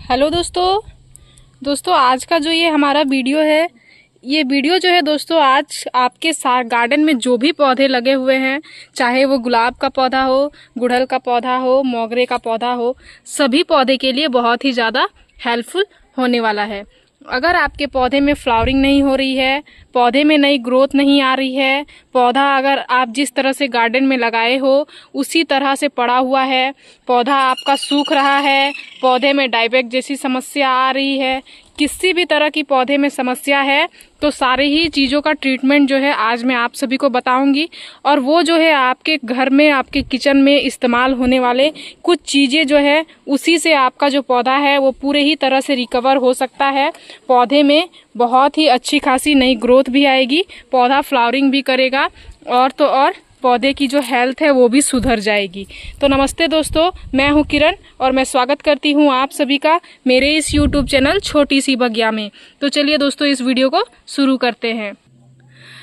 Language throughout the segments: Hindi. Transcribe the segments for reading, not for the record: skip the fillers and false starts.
हेलो दोस्तों आज का जो ये हमारा वीडियो है, ये वीडियो जो है दोस्तों, आज आपके गार्डन में जो भी पौधे लगे हुए हैं, चाहे वो गुलाब का पौधा हो, गुड़हल का पौधा हो, मोगरे का पौधा हो, सभी पौधे के लिए बहुत ही ज़्यादा हेल्पफुल होने वाला है। अगर आपके पौधे में फ्लावरिंग नहीं हो रही है, पौधे में नई ग्रोथ नहीं आ रही है, पौधा अगर आप जिस तरह से गार्डन में लगाए हो उसी तरह से पड़ा हुआ है, पौधा आपका सूख रहा है, पौधे में डायबैक जैसी समस्या आ रही है, किसी भी तरह की पौधे में समस्या है, तो सारे ही चीज़ों का ट्रीटमेंट जो है आज मैं आप सभी को बताऊंगी। और वो जो है आपके घर में, आपके किचन में इस्तेमाल होने वाले कुछ चीज़ें जो है, उसी से आपका जो पौधा है वो पूरे ही तरह से रिकवर हो सकता है। पौधे में बहुत ही अच्छी खासी नई ग्रोथ भी आएगी, पौधा फ्लावरिंग भी करेगा, और तो और पौधे की जो हेल्थ है वो भी सुधर जाएगी। तो नमस्ते दोस्तों, मैं हूं किरण और मैं स्वागत करती हूं आप सभी का मेरे इस YouTube चैनल छोटी सी बगिया में। तो चलिए दोस्तों, इस वीडियो को शुरू करते हैं।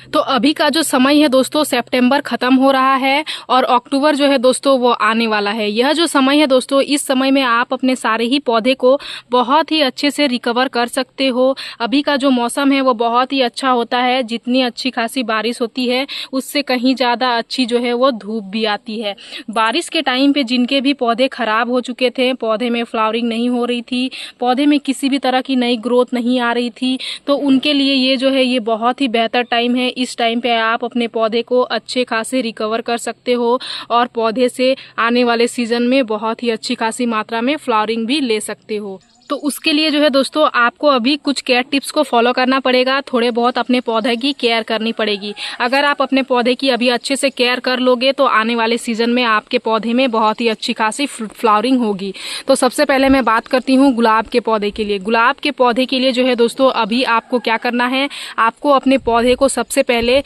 तो अभी का जो समय है दोस्तों, सितंबर ख़त्म हो रहा है और अक्टूबर जो है दोस्तों वो आने वाला है। यह जो समय है दोस्तों, इस समय में आप अपने सारे ही पौधे को बहुत ही अच्छे से रिकवर कर सकते हो। अभी का जो मौसम है वो बहुत ही अच्छा होता है, जितनी अच्छी खासी बारिश होती है उससे कहीं ज़्यादा अच्छी जो है वो धूप भी आती है। बारिश के टाइम पे जिनके भी पौधे ख़राब हो चुके थे, पौधे में फ्लावरिंग नहीं हो रही थी, पौधे में किसी भी तरह की नई ग्रोथ नहीं आ रही थी, तो उनके लिए ये जो है ये बहुत ही बेहतर टाइम है। इस टाइम पे आप अपने पौधे को अच्छे खासे रिकवर कर सकते हो और पौधे से आने वाले सीजन में बहुत ही अच्छी खासी मात्रा में फ्लावरिंग भी ले सकते हो। तो उसके लिए जो है दोस्तों, आपको अभी कुछ केयर टिप्स को फॉलो करना पड़ेगा, थोड़े बहुत अपने पौधे की केयर करनी पड़ेगी। अगर आप अपने पौधे की अभी अच्छे से केयर कर लोगे तो आने वाले सीजन में आपके पौधे में बहुत ही अच्छी खासी फ्लावरिंग होगी। तो सबसे पहले मैं बात करती हूँ गुलाब के पौधे के लिए। गुलाब के पौधे के लिए जो है दोस्तों, अभी आपको क्या करना है, आपको अपने पौधे को सबसे पहले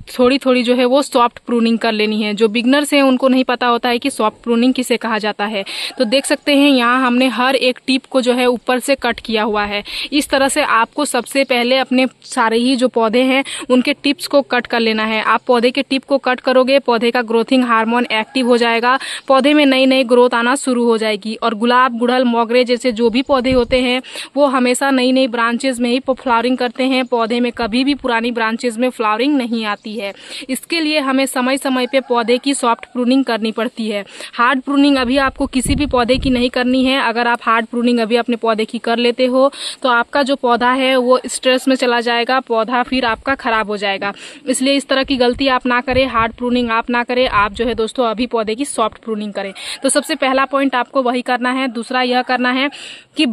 थोड़ी थोड़ी जो है वो सॉफ्ट प्रूनिंग कर लेनी है। जो बिगनर्स हैं उनको नहीं पता होता है कि सॉफ्ट प्रूनिंग किसे कहा जाता है। तो देख सकते हैं यहाँ हमने हर एक टिप को जो है ऊपर से कट किया हुआ है। इस तरह से आपको सबसे पहले अपने सारे ही जो पौधे हैं उनके टिप्स को कट कर लेना है। आप पौधे के टिप को कट करोगे, पौधे का ग्रोथिंग हार्मोन एक्टिव हो जाएगा, पौधे में नई नई ग्रोथ आना शुरू हो जाएगी। और गुलाब, गुड़हल, मोगरे जैसे जो भी पौधे होते हैं वो हमेशा नई नई ब्रांचेज में ही फ्लावरिंग करते हैं। पौधे में कभी भी पुरानी ब्रांचेज में फ्लावरिंग नहीं आती है। इसके लिए हमें समय समय पे पौधे की सॉफ्ट प्रूनिंग करनी पड़ती है। हार्ड प्रूनिंग अभी आपको किसी भी पौधे की नहीं करनी है। अगर आप हार्ड प्रूनिंग अभी अपने पौधे की कर लेते हो तो आपका जो पौधा है वो स्ट्रेस में चला जाएगा, पौधा फिर आपका खराब हो जाएगा। इसलिए इस तरह की गलती आप ना करें, हार्ड प्रूनिंग आप ना करें, आप जो है दोस्तों अभी पौधे की सॉफ्ट प्रूनिंग करें। तो सबसे पहला पॉइंट आपको वही करना है। दूसरा यह करना है कि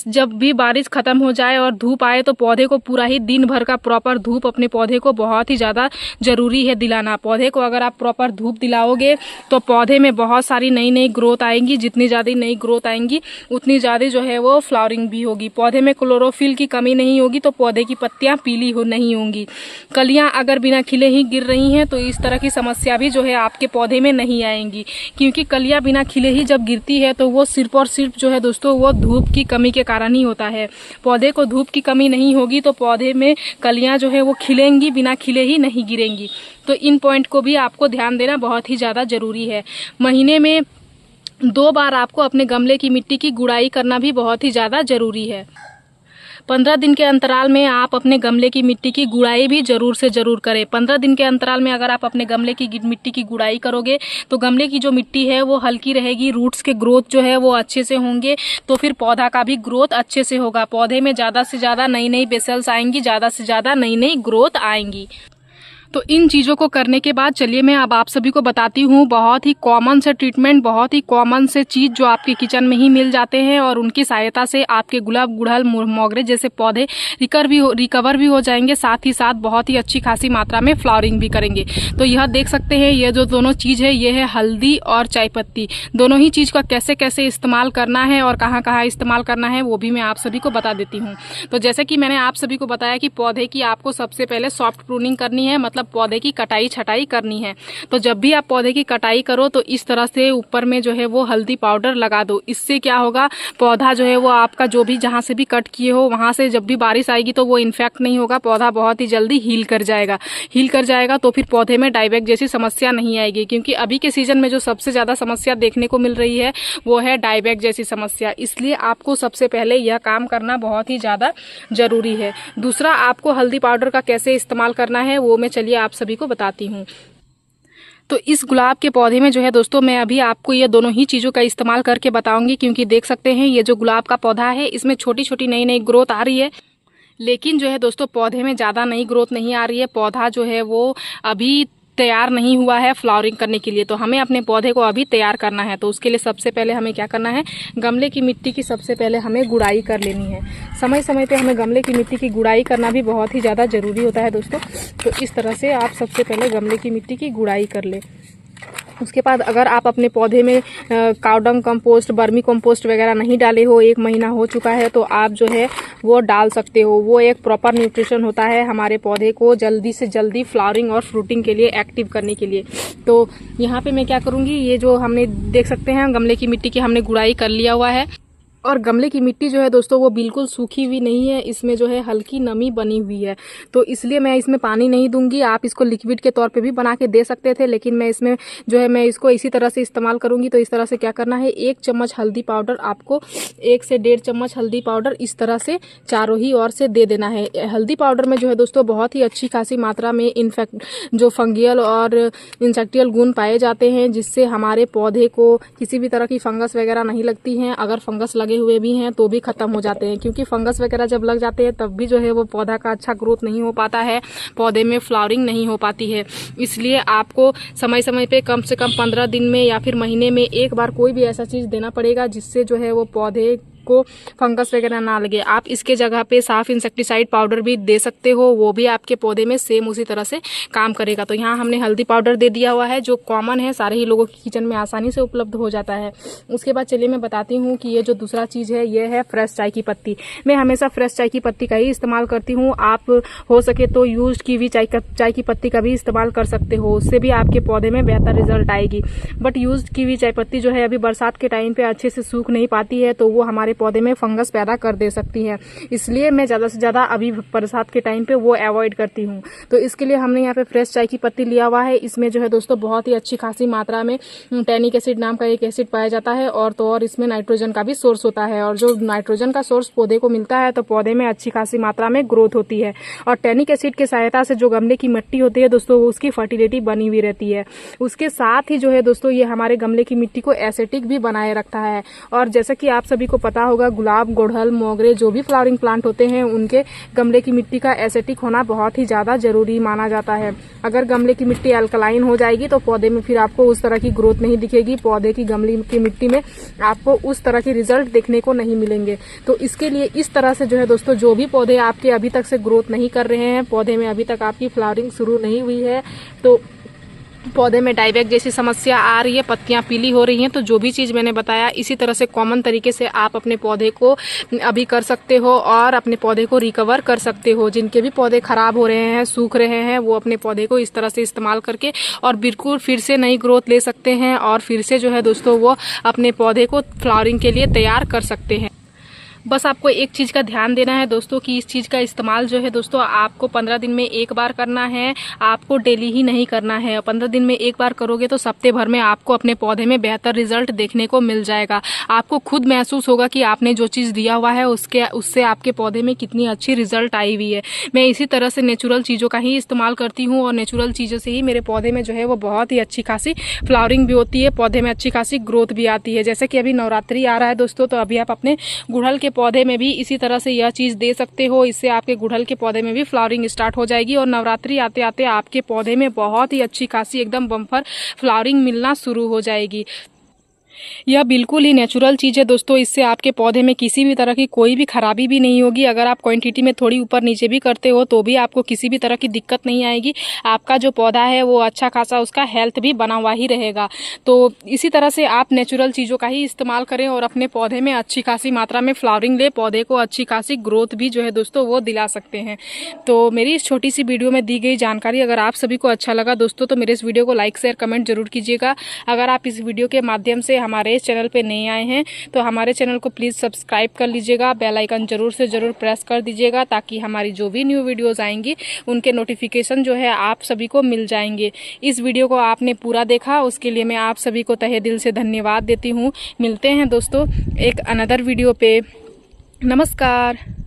जब भी बारिश खत्म हो जाए और धूप आए तो पौधे को पूरा ही दिन भर का प्रॉपर धूप अपने पौधे को बहुत ही ज़्यादा जरूरी है दिलाना। पौधे को अगर आप प्रॉपर धूप दिलाओगे तो पौधे में बहुत सारी नई नई ग्रोथ आएंगी। जितनी ज़्यादा नई ग्रोथ आएंगी उतनी ज़्यादा जो है वो फ्लावरिंग भी होगी। पौधे में क्लोरोफिल की कमी नहीं होगी तो पौधे की पत्तियां पीली नहीं होंगी। कलियां अगर बिना खिले ही गिर रही हैं तो इस तरह की समस्या भी जो है आपके पौधे में नहीं आएंगी, क्योंकि कलियां बिना खिले ही जब गिरती है तो वो सिर्फ और सिर्फ जो है दोस्तों वो धूप की कमी के कारण ही होता है। पौधे को धूप की कमी नहीं होगी तो पौधे में कलियां जो है वो खिलेंगी, बिना खिले ही नहीं गिरेंगी। तो इन पॉइंट को भी आपको ध्यान देना बहुत ही ज़्यादा जरूरी है। महीने में 2 बार आपको अपने गमले की मिट्टी की गुड़ाई करना भी बहुत ही ज़्यादा ज़रूरी है। 15 दिन के अंतराल में आप अपने गमले की मिट्टी की गुड़ाई भी ज़रूर से ज़रूर करें। 15 दिन के अंतराल में अगर आप अपने गमले की मिट्टी की गुड़ाई करोगे तो गमले की जो मिट्टी है वो हल्की रहेगी, रूट्स के ग्रोथ जो है वो अच्छे से होंगे, तो फिर पौधा का भी ग्रोथ अच्छे से होगा। पौधे में ज़्यादा से ज़्यादा नई नई बेसल्स आएंगी, ज़्यादा से ज़्यादा नई नई ग्रोथ आएंगी। तो इन चीज़ों को करने के बाद चलिए मैं अब आप सभी को बताती हूँ बहुत ही कॉमन से ट्रीटमेंट, बहुत ही कॉमन से चीज़ जो आपके किचन में ही मिल जाते हैं और उनकी सहायता से आपके गुलाब, गुड़हल, मोगरे जैसे पौधे रिकवर भी हो जाएंगे, साथ ही साथ बहुत ही अच्छी खासी मात्रा में फ्लावरिंग भी करेंगे। तो यह देख सकते हैं, ये जो दोनों चीज़ है ये है हल्दी और चाय पत्ती। दोनों ही चीज़ का कैसे कैसे इस्तेमाल करना है और कहाँ कहाँ इस्तेमाल करना है वो भी मैं आप सभी को बता देती हूँ। तो जैसे कि मैंने आप सभी को बताया कि पौधे की आपको सबसे पहले सॉफ्ट प्रूनिंग करनी है, मतलब सब पौधे की कटाई छटाई करनी है। तो जब भी आप पौधे की कटाई करो तो इस तरह से ऊपर में जो है वो हल्दी पाउडर लगा दो। इससे क्या होगा, पौधा जो है वो आपका जो भी जहाँ से भी कट किए हो वहाँ से जब भी बारिश आएगी तो वो इन्फेक्ट नहीं होगा, पौधा बहुत ही जल्दी हील कर जाएगा। तो फिर पौधे में डाइबैक जैसी समस्या नहीं आएगी, क्योंकि अभी के सीजन में जो सबसे ज़्यादा समस्या देखने को मिल रही है वो है डाइबैक जैसी समस्या। इसलिए आपको सबसे पहले यह काम करना बहुत ही ज़्यादा ज़रूरी है। दूसरा, आपको हल्दी पाउडर का कैसे इस्तेमाल करना है वो मैं चलिए आप सभी को बताती हूँ। तो इस गुलाब के पौधे में जो है दोस्तों, मैं अभी आपको ये दोनों ही चीज़ों का इस्तेमाल करके बताऊंगी, क्योंकि देख सकते हैं ये जो गुलाब का पौधा है इसमें छोटी छोटी नई नई ग्रोथ आ रही है, लेकिन जो है दोस्तों पौधे में ज़्यादा नई ग्रोथ नहीं आ रही है। पौधा जो है वो अभी तैयार नहीं हुआ है फ्लावरिंग करने के लिए। तो हमें अपने पौधे को अभी तैयार करना है। तो उसके लिए सबसे पहले हमें क्या करना है, गमले की मिट्टी की सबसे पहले हमें गुड़ाई कर लेनी है। समय समय पे हमें गमले की मिट्टी की गुड़ाई करना भी बहुत ही ज़्यादा ज़रूरी होता है दोस्तों। तो इस तरह से आप सबसे पहले गमले की मिट्टी की गुड़ाई कर लें। उसके बाद अगर आप अपने पौधे में काउडंग कंपोस्ट, बर्मी कंपोस्ट वगैरह नहीं डाले हो, 1 महीना हो चुका है, तो आप जो है वो डाल सकते हो। वो एक प्रॉपर न्यूट्रिशन होता है हमारे पौधे को जल्दी से जल्दी फ्लावरिंग और फ्रूटिंग के लिए एक्टिव करने के लिए। तो यहाँ पे मैं क्या करूँगी, ये जो हमने देख सकते हैं गमले की मिट्टी की हमने गुड़ाई कर लिया हुआ है, और गमले की मिट्टी जो है दोस्तों वो बिल्कुल सूखी हुई नहीं है, इसमें जो है हल्की नमी बनी हुई है। तो इसलिए मैं इसमें पानी नहीं दूंगी। आप इसको लिक्विड के तौर पे भी बना के दे सकते थे, लेकिन मैं इसमें जो है मैं इसको इसी तरह से इस्तेमाल करूंगी। तो इस तरह से क्या करना है, 1 चम्मच हल्दी पाउडर, आपको 1 से 1.5 चम्मच हल्दी पाउडर इस तरह से चारों ही ओर से दे देना है। हल्दी पाउडर में जो है दोस्तों बहुत ही अच्छी खासी मात्रा में जो फंगियल और इंसेक्टियल गुण पाए जाते हैं, जिससे हमारे पौधे को किसी भी तरह की फंगस वगैरह नहीं लगती हैं। अगर फंगस लगे हुए भी हैं तो भी खत्म हो जाते हैं, क्योंकि फंगस वगैरह जब लग जाते हैं तब भी जो है वो पौधा का अच्छा ग्रोथ नहीं हो पाता है, पौधे में फ्लावरिंग नहीं हो पाती है। इसलिए आपको समय समय पे कम से कम 15 दिन में या फिर महीने में 1 बार कोई भी ऐसा चीज़ देना पड़ेगा जिससे जो है वो पौधे को फंगस वगैरह ना लगे। आप इसके जगह पे साफ इंसेक्टिसाइड पाउडर भी दे सकते हो, वो भी आपके पौधे में सेम उसी तरह से काम करेगा। तो यहाँ हमने हल्दी पाउडर दे दिया हुआ है, जो कॉमन है, सारे ही लोगों की किचन में आसानी से उपलब्ध हो जाता है। उसके बाद चलिए मैं बताती हूँ कि ये जो दूसरा चीज़ है ये है फ्रेश चाय की पत्ती। मैं हमेशा फ्रेश चाय की पत्ती का ही इस्तेमाल करती हूँ। आप हो सके तो यूज्ड कीवी चाय की पत्ती का भी इस्तेमाल कर सकते हो, उससे भी आपके पौधे में बेहतर रिजल्ट आएगी। बट यूज्ड कीवी चाय पत्ती जो है अभी बरसात के टाइम पे अच्छे से सूख नहीं पाती है, तो वो हमारे पौधे में फंगस पैदा कर दे सकती है। इसलिए मैं ज़्यादा से ज़्यादा अभी बरसात के टाइम पे वो अवॉइड करती हूँ। तो इसके लिए हमने यहाँ पे फ्रेश चाय की पत्ती लिया हुआ है। इसमें जो है दोस्तों बहुत ही अच्छी खासी मात्रा में टैनिक एसिड नाम का एक एसिड पाया जाता है, और तो और इसमें नाइट्रोजन का भी सोर्स होता है। और जो नाइट्रोजन का सोर्स पौधे को मिलता है तो पौधे में अच्छी खासी मात्रा में ग्रोथ होती है। और टैनिक एसिड की सहायता से जो गमले की मिट्टी होती है दोस्तों उसकी फर्टिलिटी बनी हुई रहती है। उसके साथ ही जो है दोस्तों ये हमारे गमले की मिट्टी को एसिडिक भी बनाए रखता है। और जैसा कि आप सभी को पता होगा, गुलाब, गुड़हल, मोगरे जो भी फ्लावरिंग प्लांट होते हैं उनके गमले की मिट्टी का एसिडिक होना बहुत ही ज़्यादा जरूरी माना जाता है। अगर गमले की मिट्टी अल्कलाइन हो जाएगी तो पौधे में फिर आपको उस तरह की ग्रोथ नहीं दिखेगी, पौधे की गमले की मिट्टी में आपको उस तरह के रिजल्ट देखने को नहीं मिलेंगे। तो इसके लिए इस तरह से जो है दोस्तों, जो भी पौधे आपके अभी तक से ग्रोथ नहीं कर रहे हैं, पौधे में अभी तक आपकी फ्लावरिंग शुरू नहीं हुई है, तो पौधे में डाइबैक जैसी समस्या आ रही है, पत्तियां पीली हो रही हैं, तो जो भी चीज़ मैंने बताया इसी तरह से कॉमन तरीके से आप अपने पौधे को अभी कर सकते हो और अपने पौधे को रिकवर कर सकते हो। जिनके भी पौधे खराब हो रहे हैं, सूख रहे हैं, वो अपने पौधे को इस तरह से इस्तेमाल करके और बिल्कुल फिर से नई ग्रोथ ले सकते हैं, और फिर से जो है दोस्तों वो अपने पौधे को फ्लावरिंग के लिए तैयार कर सकते हैं। बस आपको एक चीज़ का ध्यान देना है दोस्तों कि इस चीज़ का इस्तेमाल जो है दोस्तों आपको 15 दिन में 1 बार करना है, आपको डेली ही नहीं करना है। 15 दिन में 1 बार करोगे तो हफ्ते भर में आपको अपने पौधे में बेहतर रिजल्ट देखने को मिल जाएगा। आपको खुद महसूस होगा कि आपने जो चीज़ दिया हुआ है उससे आपके पौधे में कितनी अच्छी रिजल्ट आई हुई है। मैं इसी तरह से नेचुरल चीज़ों का ही इस्तेमाल करती हूँ, और नेचुरल चीज़ों से ही मेरे पौधे में जो है वो बहुत ही अच्छी खासी फ्लावरिंग भी होती है, पौधे में अच्छी खासी ग्रोथ भी आती है। जैसे कि अभी नवरात्रि आ रहा है दोस्तों, तो अभी आप अपने गुड़हल के पौधे में भी इसी तरह से यह चीज़ दे सकते हो। इससे आपके गुड़हल के पौधे में भी फ्लावरिंग स्टार्ट हो जाएगी, और नवरात्रि आते आते आपके पौधे में बहुत ही अच्छी खासी एकदम बम्पर फ्लावरिंग मिलना शुरू हो जाएगी। यह बिल्कुल ही नेचुरल चीज़ है दोस्तों। इससे आपके पौधे में किसी भी तरह की कोई भी खराबी भी नहीं होगी। अगर आप क्वांटिटी में थोड़ी ऊपर नीचे भी करते हो तो भी आपको किसी भी तरह की दिक्कत नहीं आएगी। आपका जो पौधा है वो अच्छा खासा उसका हेल्थ भी बना हुआ ही रहेगा। तो इसी तरह से आप नेचुरल चीज़ों का ही इस्तेमाल करें और अपने पौधे में अच्छी खासी मात्रा में फ्लावरिंग ले, पौधे को अच्छी खासी ग्रोथ भी जो है दोस्तों वो दिला सकते हैं। तो मेरी इस छोटी सी वीडियो में दी गई जानकारी अगर आप सभी को अच्छा लगा दोस्तों तो मेरे इस वीडियो को लाइक शेयर कमेंट जरूर कीजिएगा। अगर आप इस वीडियो के माध्यम से हमारे इस चैनल पे नए आए हैं तो हमारे चैनल को प्लीज़ सब्सक्राइब कर लीजिएगा, बेल आइकन जरूर से ज़रूर प्रेस कर दीजिएगा ताकि हमारी जो भी न्यू वीडियोस आएंगी उनके नोटिफिकेशन जो है आप सभी को मिल जाएंगे। इस वीडियो को आपने पूरा देखा उसके लिए मैं आप सभी को तहे दिल से धन्यवाद देती हूँ। मिलते हैं दोस्तों एक अनदर वीडियो पे। नमस्कार।